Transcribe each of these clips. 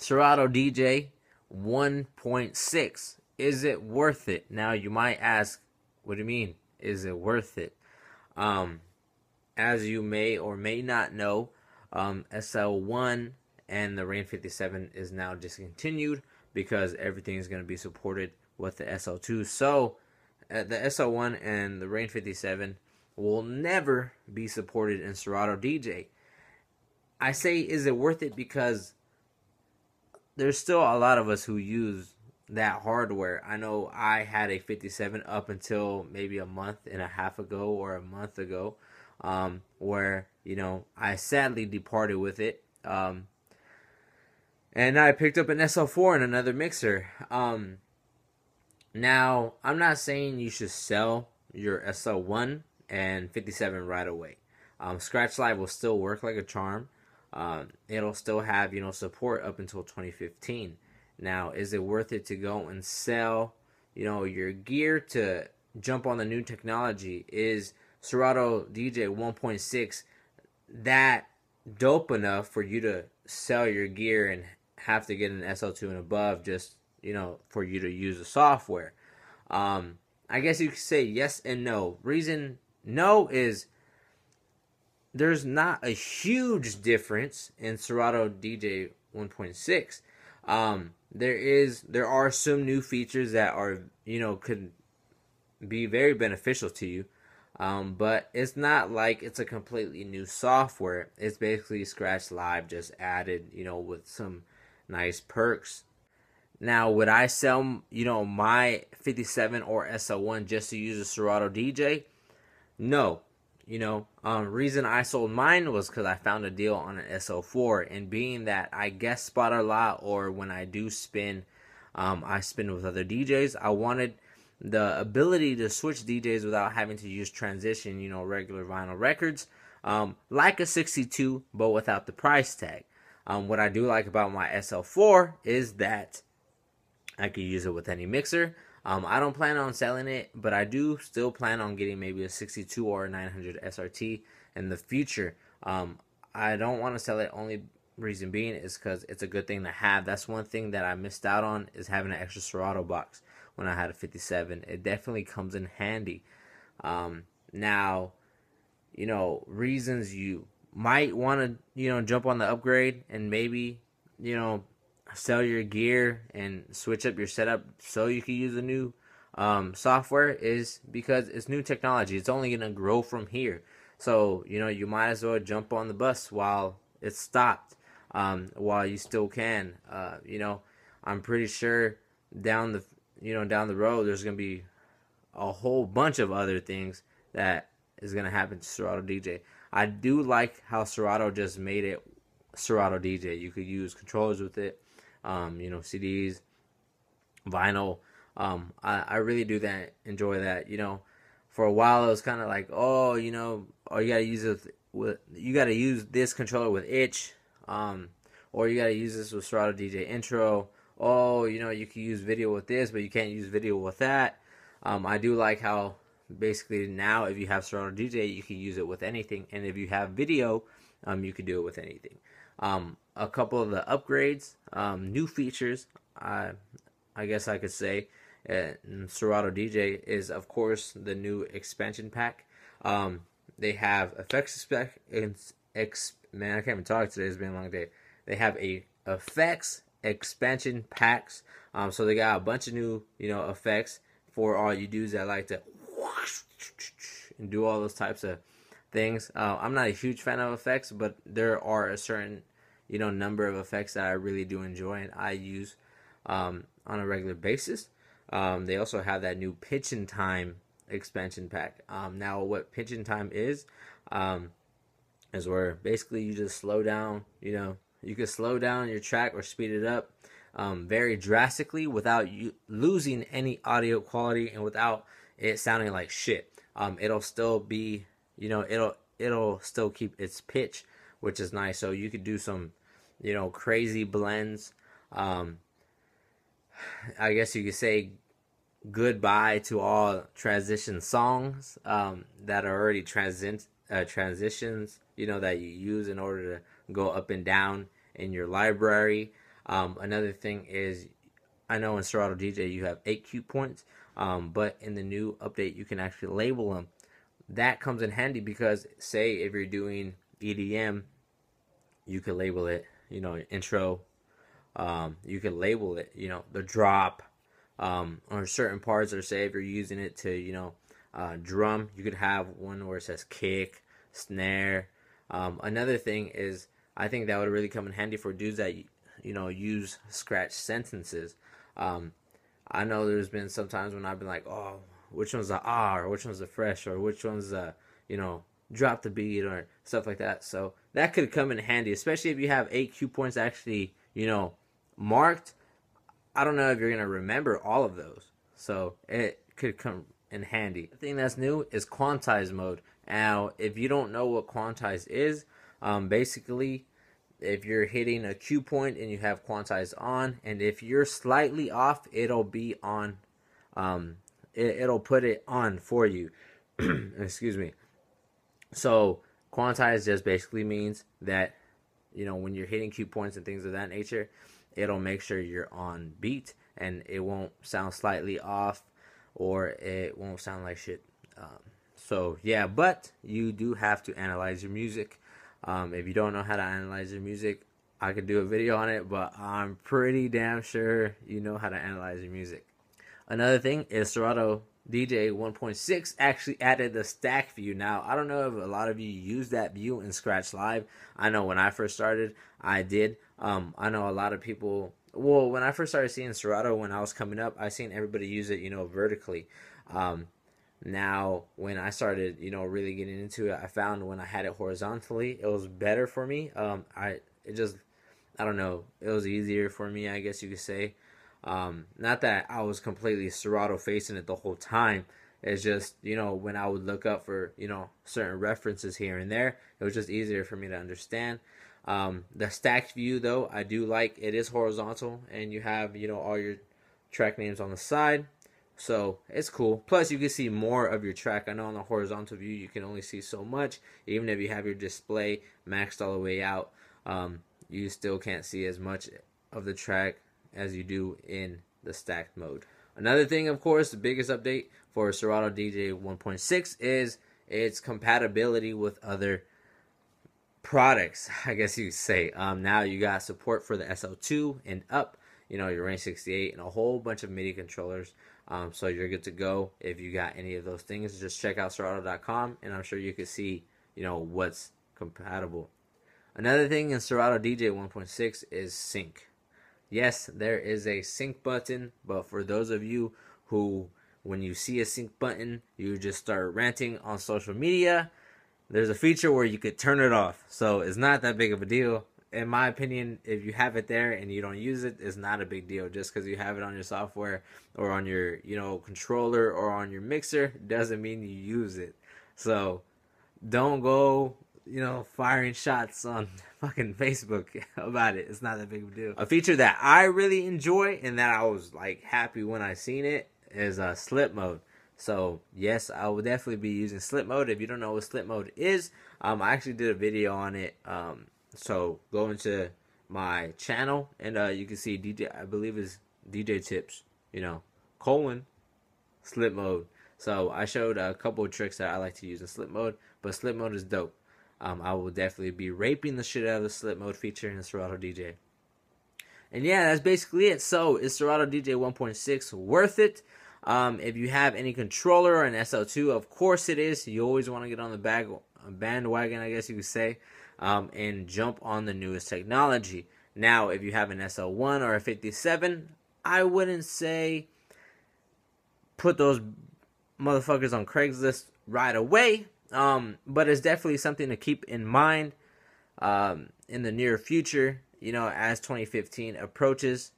Serato DJ 1.6. Is it worth it? Now you might ask, what do you mean? Is it worth it? Um, as you may or may not know, SL1 and the Rain 57 is now discontinued because everything is going to be supported with the SL2. So the SL1 and the Rain 57 will never be supported in Serato DJ. I say, is it worth it? Because there's still a lot of us who use that hardware. I know I had a 57 up until maybe a month and a half ago or a month ago, where I sadly departed with it, and I picked up an SL4 and another mixer. Now I'm not saying you should sell your SL1 and 57 right away. Scratch Live will still work like a charm. It'll still have support up until 2015. Now, is it worth it to go and sell your gear to jump on the new technology? Is Serato DJ 1.6 that dope enough for you to sell your gear and have to get an SL2 and above just for you to use the software? I guess you could say yes and no. Reason no is there's not a huge difference in Serato DJ 1.6. There are some new features that are could be very beneficial to you, but it's not like it's a completely new software. It's basically Scratch Live just added with some nice perks. Now, would I sell my 57 or SL1 just to use a Serato DJ? No. Reason I sold mine was because I found a deal on an SL4, and being that I guest spot a lot, or when I do spin, I spin with other DJs. I wanted the ability to switch DJs without having to use transition, regular vinyl records, like a 62, but without the price tag. What I do like about my SL4 is that I could use it with any mixer. I don't plan on selling it, but I do still plan on getting maybe a 62 or a 900 SRT in the future. I don't want to sell it. Only reason being is because it's a good thing to have. That's one thing that I missed out on, is having an extra Serato box when I had a 57. It definitely comes in handy. Now, reasons you might want to, jump on the upgrade and maybe, sell your gear and switch up your setup so you can use the new software, is because it's new technology. It's only going to grow from here. So, you might as well jump on the bus while it's stopped, while you still can. I'm pretty sure down the road, there's going to be a whole bunch of other things that is going to happen to Serato DJ. I do like how Serato just made it Serato DJ. You could use controllers with it. CDs, vinyl. I really do enjoy that. For a while it was kind of like, oh, you gotta use it you gotta use this controller with itch, or you gotta use this with Serato DJ Intro. Oh, you can use video with this, but you can't use video with that. I do like how basically now if you have Serato DJ, you can use it with anything, and if you have video, you can do it with anything. A couple of the upgrades, new features, I guess I could say, in Serato DJ is, of course, the new expansion pack. They have effects man, I can't even talk today. It's been a long day. They have effects expansion packs. So they got a bunch of new, effects for all you dudes that like to and do all those types of things. I'm not a huge fan of effects, but there are a certain number of effects that I really do enjoy and I use on a regular basis. They also have that new pitch and time expansion pack. Now what pitch and time is where basically you just slow down, you can slow down your track or speed it up very drastically without you losing any audio quality and without it sounding like shit. It'll still be, it'll still keep its pitch, which is nice. So you could do some crazy blends. I guess you could say goodbye to all transition songs that are already transitions, that you use in order to go up and down in your library. Another thing is, I know in Serato DJ you have 8 cue points, but in the new update you can actually label them. That comes in handy because, say, if you're doing EDM, you could label it, intro. You could label it, the drop, or certain parts, or say if you're using it to, drum, you could have one where it says kick, snare. Another thing is, I think that would really come in handy for dudes that, use scratch sentences. I know there's been some times when I've been like, oh, which one's the ah, or which one's the fresh, or which one's the, drop the beat, or stuff like that. So that could come in handy, especially if you have 8 cue points actually, marked. I don't know if you're going to remember all of those. So it could come in handy. The thing that's new is quantize mode. Now, if you don't know what quantize is, basically, if you're hitting a cue point and you have quantize on, and if you're slightly off, it'll be on, it'll put it on for you. Excuse me. So quantize just basically means that, when you're hitting cue points and things of that nature, it'll make sure you're on beat and it won't sound slightly off, or it won't sound like shit. So yeah, but you do have to analyze your music. If you don't know how to analyze your music, I could do a video on it, but I'm pretty damn sure you know how to analyze your music. Another thing is Serato DJ 1.6 actually added the stack view. Now, I don't know if a lot of you use that view in Scratch Live. I know when I first started, I did. I know a lot of people, well, when I first started seeing Serato, when I was coming up, I seen everybody use it, vertically. Now, when I started, really getting into it, I found when I had it horizontally, it was better for me. I don't know, it was easier for me, I guess you could say. Not that I was completely Serato facing it the whole time. It's just, when I would look up for, certain references here and there, it was just easier for me to understand. The stacked view, though, I do like. It is horizontal, and you have, all your track names on the side. So it's cool. Plus, you can see more of your track. I know on the horizontal view, you can only see so much. Even if you have your display maxed all the way out, you still can't see as much of the track as you do in the stacked mode. Another thing, of course, the biggest update for Serato DJ 1.6 is its compatibility with other products, I guess you could say. Now you got support for the SL2 and up, your Range 68, and a whole bunch of MIDI controllers. So you're good to go. If you got any of those things, just check out Serato.com, and I'm sure you can see, what's compatible. Another thing in Serato DJ 1.6 is sync. Yes, there is a sync button, but for those of you who, when you see a sync button, you just start ranting on social media, there's a feature where you could turn it off. So it's not that big of a deal. In my opinion, if you have it there and you don't use it, it's not a big deal. Just because you have it on your software or on your, controller or on your mixer doesn't mean you use it. So don't go, firing shots on fucking Facebook about it. It's not that big of a deal. A feature that I really enjoy and that I was happy when I seen it is slip mode. So yes, I will definitely be using slip mode. If you don't know what slip mode is, I actually did a video on it. So go into my channel and you can see DJ, I believe is DJ tips, slip mode. So I showed a couple of tricks that I like to use in slip mode, but slip mode is dope. I will definitely be raping the shit out of the slip mode feature in Serato DJ. And yeah, that's basically it. So is Serato DJ 1.6 worth it? If you have any controller or an SL2, of course it is. You always want to get on the bandwagon, I guess you could say, and jump on the newest technology. Now, if you have an SL1 or a 57, I wouldn't say put those motherfuckers on Craigslist right away. But it's definitely something to keep in mind in the near future, as 2015 approaches.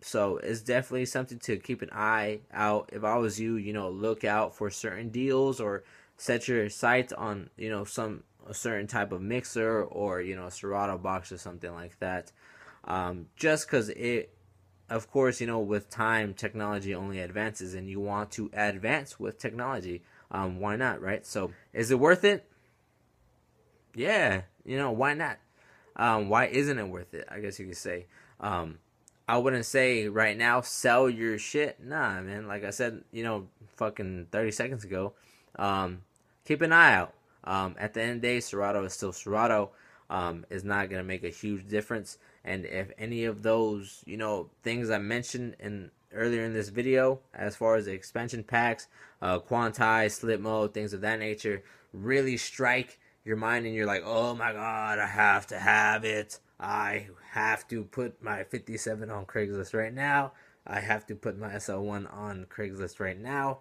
So it's definitely something to keep an eye out. If I was you, look out for certain deals or set your sights on, a certain type of mixer or, a Serato box or something like that. Just because it, of course, with time, technology only advances and you want to advance with technology. Why not, right? So is it worth it? Yeah, why not? Why isn't it worth it? I guess you could say. I wouldn't say right now sell your shit. Nah, man. Like I said, fucking 30 seconds ago, keep an eye out. At the end of the day, Serato is still Serato. Is not gonna make a huge difference. And if any of those, things I mentioned earlier in this video, as far as the expansion packs, quantize, slip mode, things of that nature, really strike your mind, and you're like, oh my god, I have to have it. I have to put my 57 on Craigslist right now. I have to put my SL1 on Craigslist right now.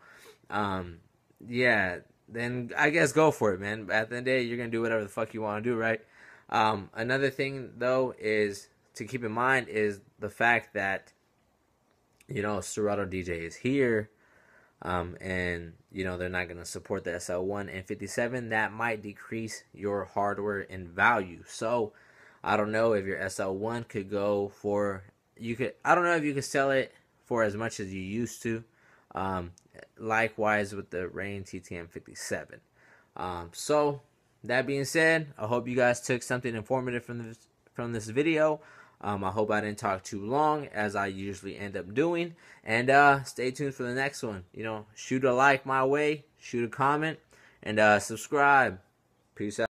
Yeah, then I guess go for it, man. At the end of the day, you're gonna do whatever the fuck you want to do, right? Another thing though is to keep in mind is the fact that Serato DJ is here, and they're not gonna support the SL1 and 57. That might decrease your hardware in value. So I don't know if your SL1 could go for I don't know if you could sell it for as much as you used to. Likewise with the Rain TTM 57. So that being said, I hope you guys took something informative from this video. I hope I didn't talk too long, as I usually end up doing. And stay tuned for the next one. Shoot a like my way, shoot a comment, and subscribe. Peace out.